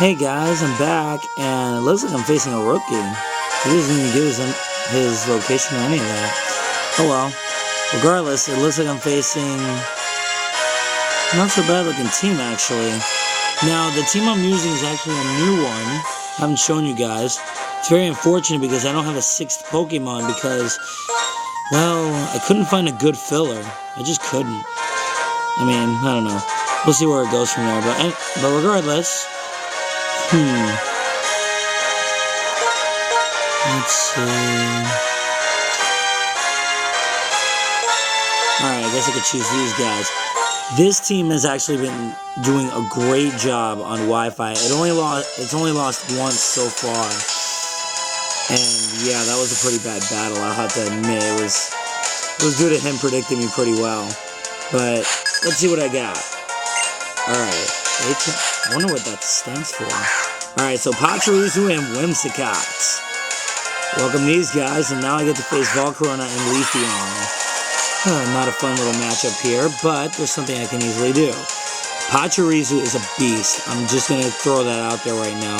Hey guys, I'm back, and it looks like I'm facing a rookie. He doesn't even give his location or any of that. Oh well. Regardless, it looks like I'm facing not so bad looking team actually. Now, the team I'm using is actually a new one. I haven't shown you guys. It's very unfortunate because I don't have a 6th Pokemon because, well, I couldn't find a good filler. I just couldn't. I mean, I don't know. We'll see where it goes from there. But regardless, let's see. Alright, I guess I could choose these guys. This team has actually been doing a great job on Wi-Fi. It's only lost once so far. And yeah, that was a pretty bad battle, I'll have to admit. It was due to him predicting me pretty well. But let's see what I got. Alright. I wonder what that stands for. Alright, so Pachirisu and Whimsicott. Welcome these guys, and now I get to face Volcarona and Leafeon. Not a fun little matchup here, but there's something I can easily do. Pachirisu is a beast. I'm just going to throw that out there right now.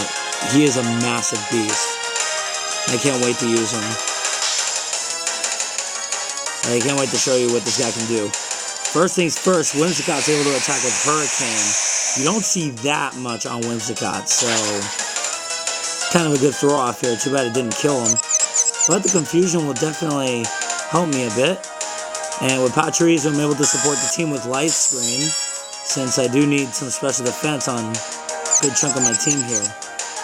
He is a massive beast. I can't wait to use him. I can't wait to show you what this guy can do. First things first, Whimsicott's able to attack with Hurricane. You don't see that much on Whimsicott, so kind of a good throw off here. Too bad it didn't kill him. But the confusion will definitely help me a bit. And with Pachirisu, I'm able to support the team with Light Screen, since I do need some special defense on a good chunk of my team here.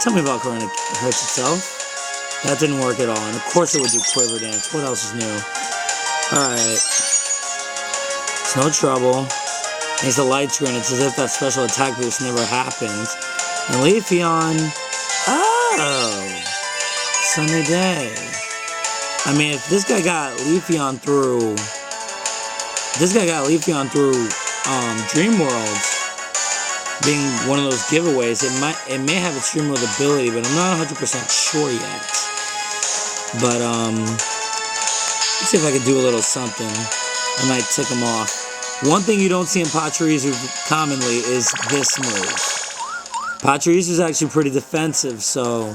Tell me Volcarona hurts itself. That didn't work at all, and of course it would do Quiver Dance. What else is new? Alright. It's no trouble. Thanks to Light Screen, it's as if that special attack boost never happened. And Leafeon... Oh! Sunny day. I mean, if this guy got Leafeon through... Dream World, being one of those giveaways, it may have its Dream World ability, but I'm not 100% sure yet. But let's see if I can do a little something. I might tick him off. One thing you don't see in Pachirisu commonly is this move. Pachirisu is actually pretty defensive, so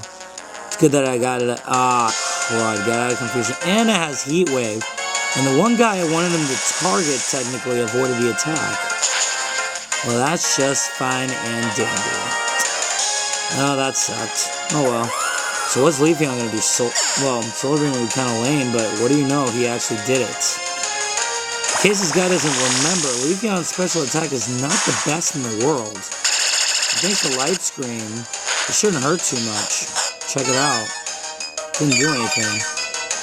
it's good that I got it. Crud, got out of confusion. And it has Heat Wave. And the one guy I wanted him to target technically avoided the attack. Well, that's just fine and dandy. Oh, that sucked. Oh well. So what's Leafeon going to do? Solar Beam would be kind of lame, but what do you know? He actually did it. In case this guy doesn't remember, Leafeon's special attack is not the best in the world. Thanks to Light Screen, it shouldn't hurt too much. Check it out. Didn't do anything.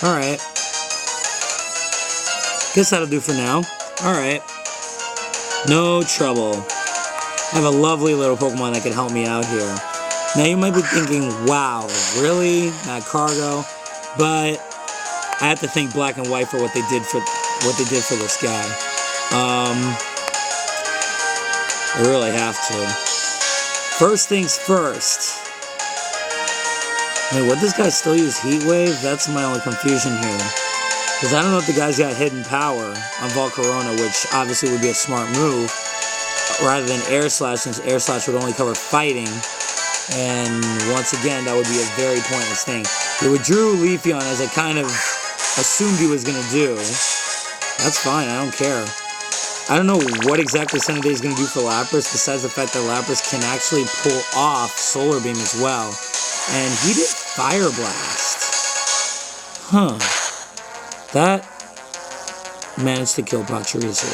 Alright. Guess that'll do for now. Alright. No trouble. I have a lovely little Pokemon that can help me out here. Now you might be thinking, wow, really? Magcargo? But I have to thank Black and White for what they did for this guy. I really have to. First things first. Wait, would this guy still use Heat Wave? That's my only confusion here. Because I don't know if the guy's got hidden power on Volcarona, which obviously would be a smart move, rather than Air Slash, since Air Slash would only cover fighting. And once again, that would be a very pointless thing. It withdrew Leafeon, as I kind of assumed he was going to do. That's fine, I don't care. I don't know what exactly Sunny Day is going to do for Lapras, besides the fact that Lapras can actually pull off Solar Beam as well. And he did Fire Blast. Huh. That managed to kill Pachirisu.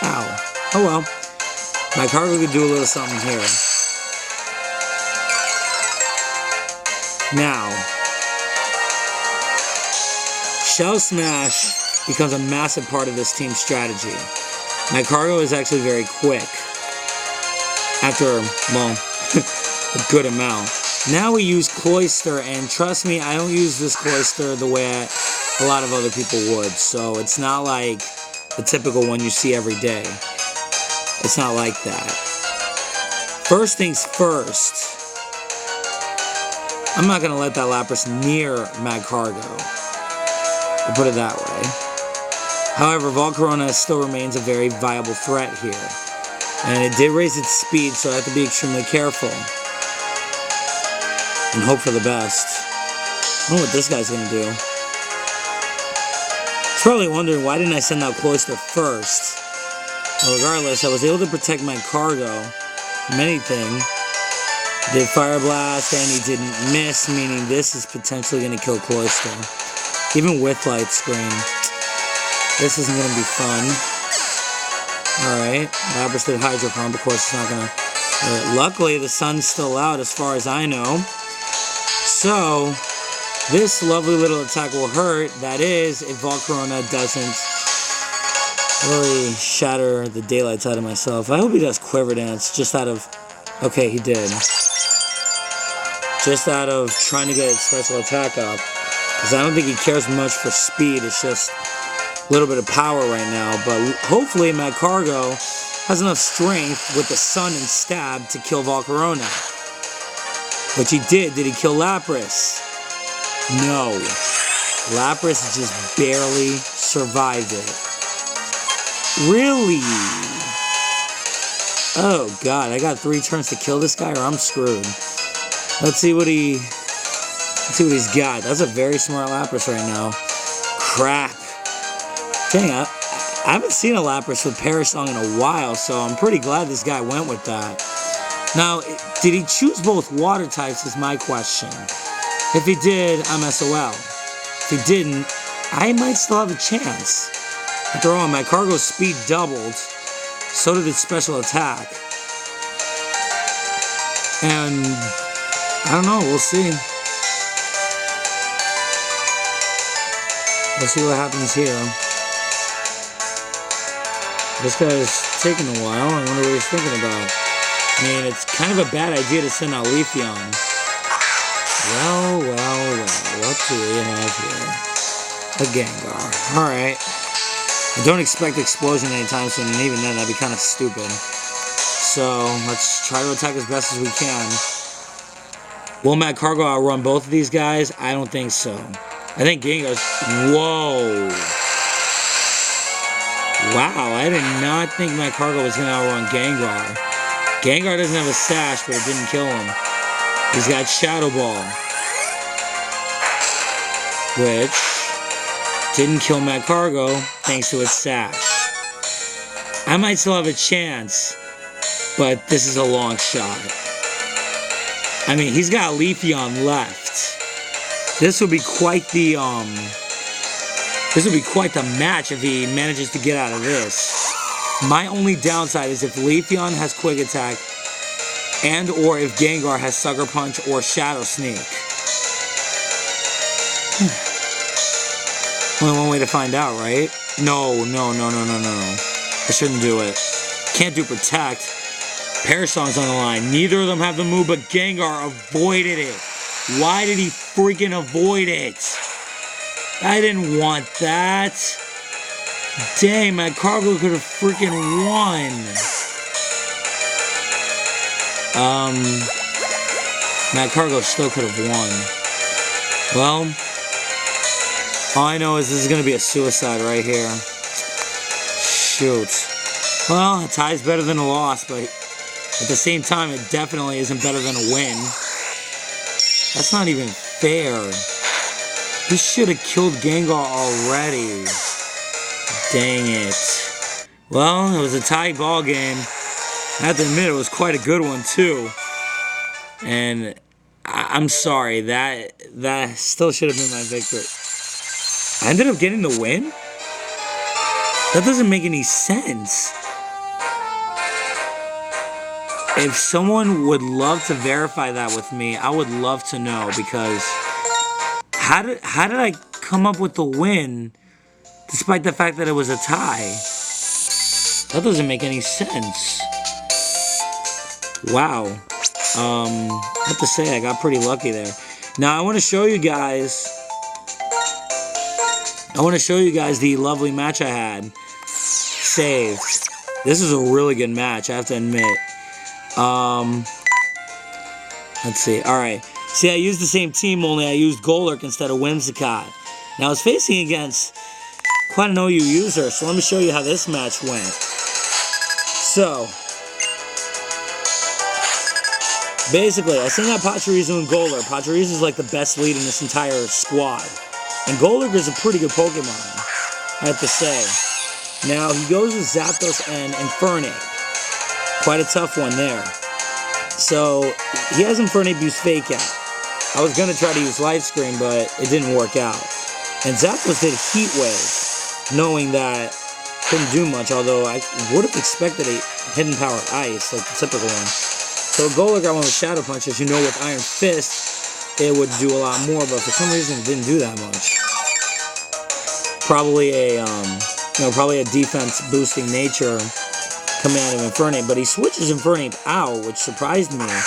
Ow. Oh well. Magcargo could do a little something here. Now, Shell Smash becomes a massive part of this team's strategy. Magcargo is actually very quick. After, well, a good amount. Now we use Cloyster, and trust me, I don't use this Cloyster the way a lot of other people would, so it's not like the typical one you see every day. It's not like that. First things first, I'm not going to let that Lapras near Magcargo, to put it that way. However, Volcarona still remains a very viable threat here. And it did raise its speed, so I have to be extremely careful. and hope for the best. I don't know what this guy's gonna do. He's probably wondering, why didn't I send out Cloyster first? Well, regardless, I was able to protect my Magcargo from anything. Did Fire Blast, and he didn't miss, meaning this is potentially going to kill Cloyster. Even with Light Screen. This isn't going to be fun. Alright, Lapras did Hydro Pump, of course it's not going to... luckily, the sun's still out as far as I know. So, this lovely little attack will hurt. That is, if Volcarona doesn't really shatter the daylights out of myself. I hope he does Quiver Dance just out of... Okay, he did. Just out of trying to get its special attack up. Because I don't think he cares much for speed. It's just a little bit of power right now. But hopefully Magcargo has enough strength with the Sun and Stab to kill Volcarona. Which he did. Did he kill Lapras? No. Lapras just barely survived it. Really? Oh god, I got 3 turns to kill this guy or I'm screwed. Let's see what he's got. That's a very smart Lapras right now. Crap. Dang, I haven't seen a Lapras with Perish Song in a while, so I'm pretty glad this guy went with that. Now, did he choose both water types is my question. If he did, I'm SOL. If he didn't, I might still have a chance. After all, my Magcargo's speed doubled. So did its special attack. And I don't know, we'll see. We'll see what happens here. This guy's taking a while. I wonder what he's thinking about. I mean, it's kind of a bad idea to send out Leafeon. Well. What do we have here? A Gengar. Alright. I don't expect Explosion anytime soon, and even then, that'd be kind of stupid. So, let's try to attack as best as we can. Will Magcargo outrun both of these guys? I don't think so. I think Gengar's... Whoa! Wow, I did not think Magcargo was going to outrun Gengar. Gengar doesn't have a sash, but it didn't kill him. He's got Shadow Ball. Which didn't kill Magcargo, thanks to its sash. I might still have a chance, but this is a long shot. I mean, he's got Leafeon left. This would be quite the match if he manages to get out of this. My only downside is if Leafeon has Quick Attack and or if Gengar has Sucker Punch or Shadow Sneak. Only one way to find out, right? No. I shouldn't do it. Can't do Protect. Perish Song's on the line. Neither of them have the move, but Gengar avoided it. Why did he freaking avoid it? I didn't want that. Dang, Magcargo could have freaking won. Magcargo still could have won. Well, all I know is this is going to be a suicide right here. Shoot. Well, a tie's better than a loss, but at the same time, it definitely isn't better than a win. That's not even fair. He should have killed Gengar already. Dang it. Well, it was a tie ball game. I have to admit, it was quite a good one, too. And I'm sorry, that still should have been my victory. I ended up getting the win? That doesn't make any sense. If someone would love to verify that with me, I would love to know, because how did I come up with the win despite the fact that it was a tie? That doesn't make any sense. Wow. I have to say, I got pretty lucky there. Now, I want to show you guys the lovely match I had saved. This is a really good match, I have to admit. Let's see. Alright. See, I used the same team, only I used Golurk instead of Whimsicott. Now, I was facing against quite an OU user, so let me show you how this match went. So, Basically, I sent out Pachirisu and Golurk. Pachirisu is like the best lead in this entire squad. And Golurk is a pretty good Pokemon, I have to say. Now, he goes with Zapdos and Infernape. Quite a tough one there. So, he has Infernape use Fake Out. I was going to try to use Light Screen, but it didn't work out. And Zapdos did Heat Wave, knowing that couldn't do much, although I would have expected a Hidden Power Ice, like the typical one. So Golurk got one with Shadow Punch. As you know, with Iron Fist, it would do a lot more, but for some reason it didn't do that much. Probably a, probably a defense boosting nature coming out of Infernape, but he switches Infernape out, which surprised me. I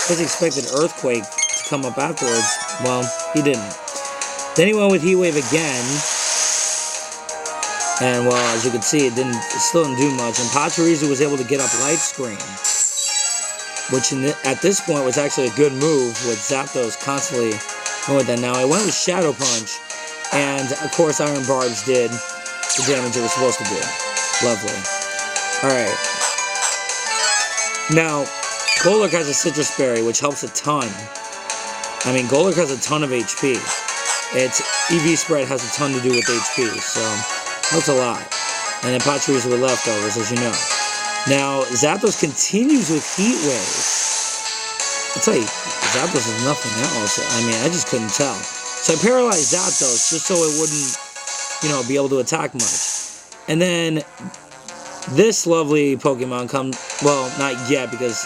was expected Earthquake to come up afterwards. Well, he didn't. Then he went with Heat Wave again. And, well, as you can see, it still didn't do much. And Pachirisu was able to get up Light Screen, which at this point was actually a good move with Zapdos constantly going with that. Now, I went with Shadow Punch, and, of course, Iron Barbs did the damage it was supposed to do. Lovely. Alright. Now, Golurk has a Citrus Berry, which helps a ton. I mean, Golurk has a ton of HP. Its EV spread has a ton to do with HP, so helps a lot. And then Pachirisu with leftovers, as you know. Now, Zapdos continues with Heat Wave. I'll tell you, Zapdos is nothing else. I mean, I just couldn't tell. So I paralyzed Zapdos just so it wouldn't, be able to attack much. And then this lovely Pokemon comes, well, not yet because,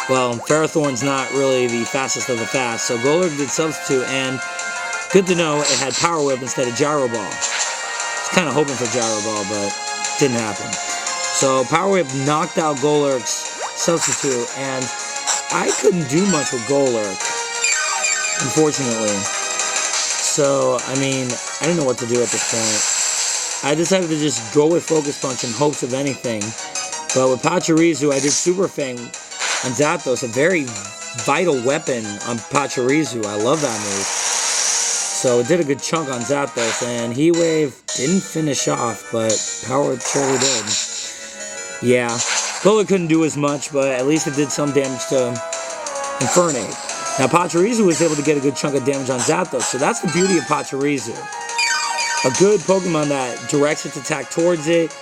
well, Ferrothorn's not really the fastest of the fast. So Golurk did Substitute, and good to know it had Power Whip instead of Gyro Ball. I was kind of hoping for Gyro Ball, but didn't happen. So Power Whip knocked out Golurk's Substitute, and I couldn't do much with Golurk, unfortunately. So, I mean, I didn't know what to do at this point. I decided to just go with Focus Punch in hopes of anything. But with Pachirisu, I did Super Fang on Zapdos, a very vital weapon on Pachirisu. I love that move. So it did a good chunk on Zapdos, and Heat Wave didn't finish off, but Power Whip surely did. Yeah, Golurk couldn't do as much, but at least it did some damage to Infernape. Now, Pachirisu was able to get a good chunk of damage on Zapdos, so that's the beauty of Pachirisu. A good Pokemon that directs its attack towards it,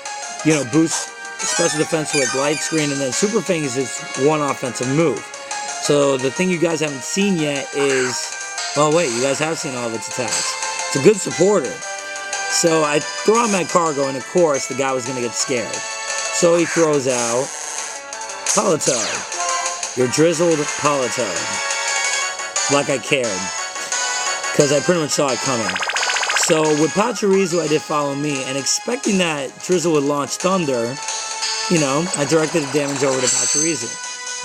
boosts special defense with Light Screen, and then Super Fang is its one offensive move. So the thing you guys haven't seen yet is, oh wait, you guys have seen all of its attacks. It's a good supporter. So I throw out Magcargo, and of course the guy was going to get scared. So he throws out Politoed. Your drizzled Politoed. Like I cared, because I pretty much saw it coming. So with Pachirisu, I did Follow Me, and expecting that Drizzle would launch Thunder, I directed the damage over to Pachirisu.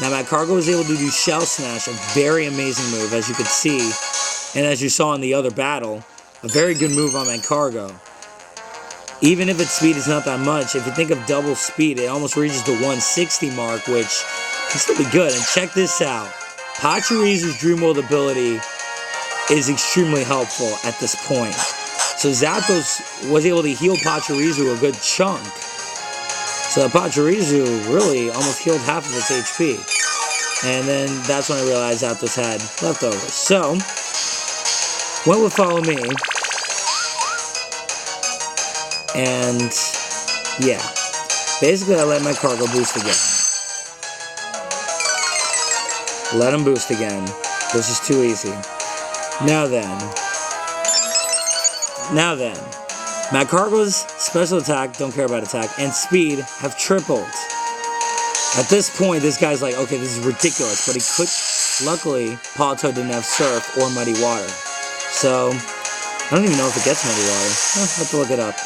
Now Magcargo was able to do Shell Smash, a very amazing move, as you could see, and as you saw in the other battle, a very good move on Magcargo. Even if its speed is not that much, if you think of double speed, it almost reaches the 160 mark, which can still be good. And check this out. Pachirisu's Dream World ability is extremely helpful at this point. So Zapdos was able to heal Pachirisu a good chunk. So Pachirisu really almost healed half of its HP. And then that's when I realized Zapdos had leftovers. So, went with Follow Me. And, yeah. Basically, I let Magcargo boost again. Let him boost again. This is too easy. Now then, Magcargo's special attack, don't care about attack, and speed have tripled. At this point, this guy's like, okay, this is ridiculous, but he could, luckily, Politoed didn't have Surf or Muddy Water. So, I don't even know if it gets Muddy Water. I'll have to look it up.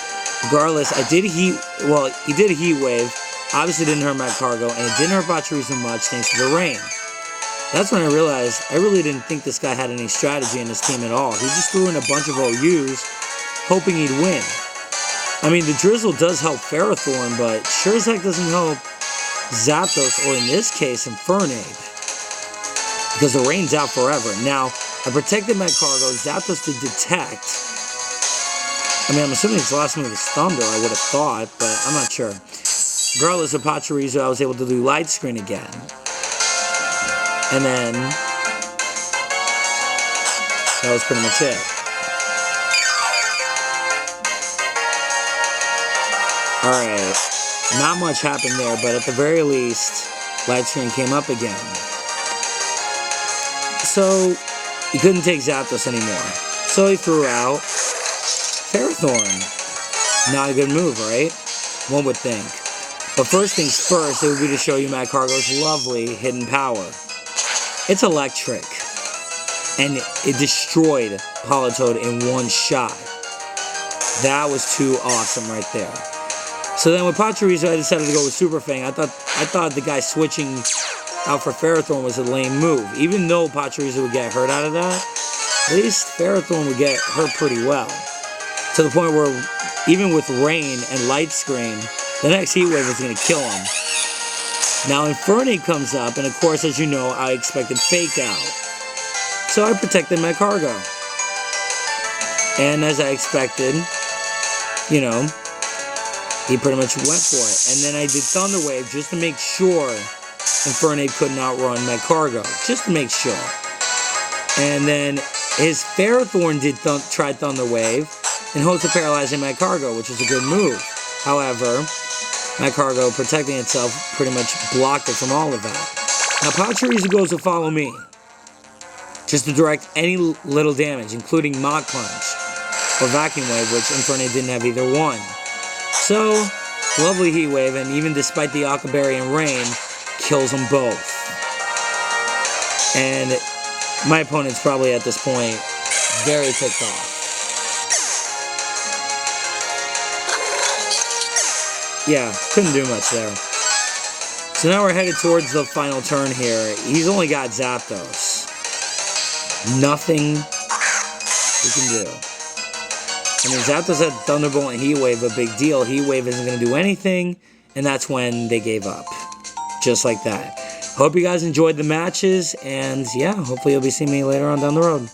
Regardless, he did Heat Wave, obviously didn't hurt Magcargo, and it didn't hurt Pachirisu much thanks to the rain. That's when I realized I really didn't think this guy had any strategy in his team at all. He just threw in a bunch of OUs, hoping he'd win. I mean, the Drizzle does help Ferrothorn, but sure as heck doesn't help Zapdos, or in this case, Infernape. Because the rain's out forever. Now, I protected Magcargo, Zapdos did Detect. I mean, I'm assuming its last move is Thunder, I would have thought, but I'm not sure. Regardless of Pachirisu, I was able to do Light Screen again. And then that was pretty much it. Alright, not much happened there, but at the very least, light screen came up again. So, he couldn't take Zapdos anymore. So he threw out Ferrothorn. Not a good move, right? One would think. But first things first, it would be to show you Magcargo's lovely hidden power. It's electric. And it destroyed Politoed in one shot. That was too awesome right there. So then with Pachirisu, I decided to go with Super Fang. I thought the guy switching out for Ferrothorn was a lame move. Even though Pachirisu would get hurt out of that, at least Ferrothorn would get hurt pretty well. To the point where even with Rain and Light Screen, the next Heat Wave is going to kill him. Now Infernape comes up, and of course, as you know, I expected Fake Out. So I protected Magcargo. And as I expected, you know, he pretty much went for it. And then I did Thunder Wave just to make sure Infernape couldn't outrun Magcargo. Just to make sure. And then his Ferrothorn did try Thunder Wave in hopes of paralyzing Magcargo, which was a good move. However, Magcargo, protecting itself, pretty much blocked it from all of that. Now Pachirisu goes to Follow Me, just to direct any little damage, including Mach Punch or Vacuum Wave, which Infernape didn't have either one. So, lovely Heat Wave, and even despite the Aqua Berry and Rain, kills them both. And my opponent's probably at this point very ticked off. Yeah, couldn't do much there. So now we're headed towards the final turn here. He's only got Zapdos. Nothing we can do. I mean, Zapdos had Thunderbolt and Heat Wave, a big deal. Heat Wave isn't going to do anything, and that's when they gave up. Just like that. Hope you guys enjoyed the matches, and yeah, hopefully you'll be seeing me later on down the road.